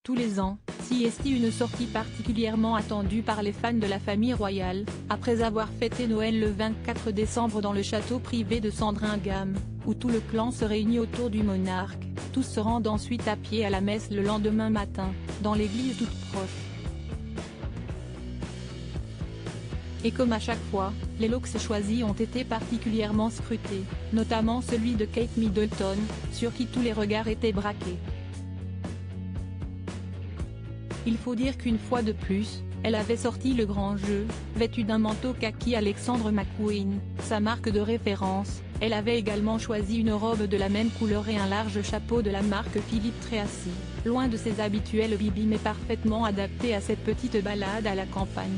Tous les ans, CST une sortie particulièrement attendue par les fans de la famille royale, après avoir fêté Noël le 24 décembre dans le château privé de Sandringham, où tout le clan se réunit autour du monarque, tous se rendent ensuite à pied à la messe le lendemain matin, dans l'église toute proche. Et comme à chaque fois, les looks choisis ont été particulièrement scrutés, notamment celui de Kate Middleton, sur qui tous les regards étaient braqués. Il faut dire qu'une fois de plus, elle avait sorti le grand jeu, vêtue d'un manteau kaki Alexander McQueen, sa marque de référence. Elle avait également choisi une robe de la même couleur et un large chapeau de la marque Philippe Treacy, loin de ses habituels bibis mais parfaitement adapté à cette petite balade à la campagne.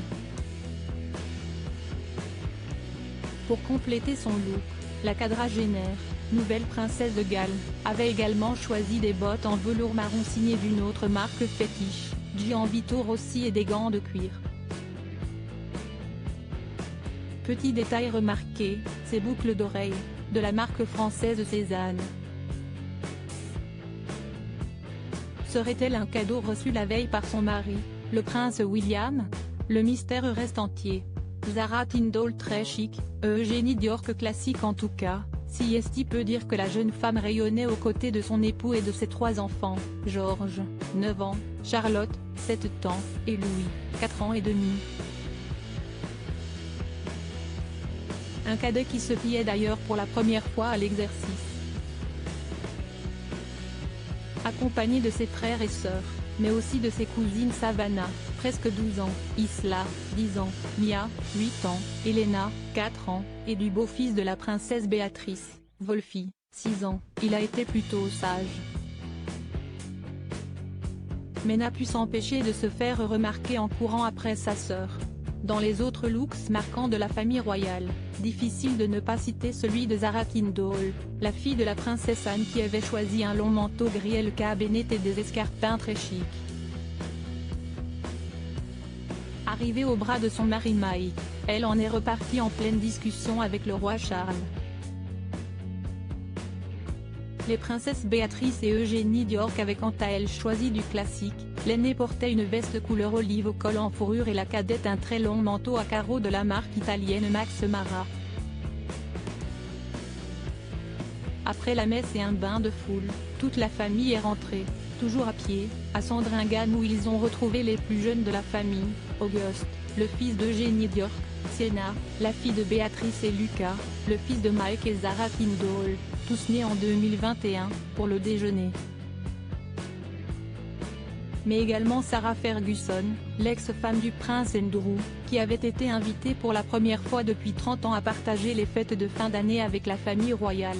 Pour compléter son look, la quadragénaire, nouvelle princesse de Galles, avait également choisi des bottes en velours marron signées d'une autre marque fétiche, Gianvito Rossi, et des gants de cuir. Petit détail remarqué, ces boucles d'oreilles, de la marque française Cézanne. Serait-elle un cadeau reçu la veille par son mari, le prince William? Le mystère reste entier. Zara Tindall très chic, Eugénie Diorc classique en tout cas. CST peut dire que la jeune femme rayonnait aux côtés de son époux et de ses 3 enfants, George, 9 ans, Charlotte, 7 ans, et Louis, 4 ans et demi. Un cadet qui se pliait d'ailleurs pour la première fois à l'exercice. Accompagné de ses frères et sœurs, mais aussi de ses cousines Savannah, presque 12 ans, Isla, 10 ans, Mia, 8 ans, Elena, 4 ans, et du beau-fils de la princesse Béatrice, Wolfie, 6 ans, il a été plutôt sage. Mais n'a pu s'empêcher de se faire remarquer en courant après sa sœur. Dans les autres looks marquants de la famille royale, difficile de ne pas citer celui de Zara Tindall, la fille de la princesse Anne qui avait choisi un long manteau gris LK Bennett et des escarpins très chics. Arrivée au bras de son mari Mike, elle en est repartie en pleine discussion avec le roi Charles. Les princesses Béatrice et Eugénie Diorc avaient quant à elles choisi du classique, l'aînée portait une veste couleur olive au col en fourrure et la cadette un très long manteau à carreaux de la marque italienne Max Mara. Après la messe et un bain de foule, toute la famille est rentrée, toujours à pied, à Sandringham où ils ont retrouvé les plus jeunes de la famille, Auguste, le fils d'Eugénie Diorc, Sienna, la fille de Béatrice et Lucas, le fils de Mike et Zara Tindall, tous nés en 2021, pour le déjeuner. Mais également Sarah Ferguson, l'ex-femme du prince Andrew, qui avait été invitée pour la première fois depuis 30 ans à partager les fêtes de fin d'année avec la famille royale.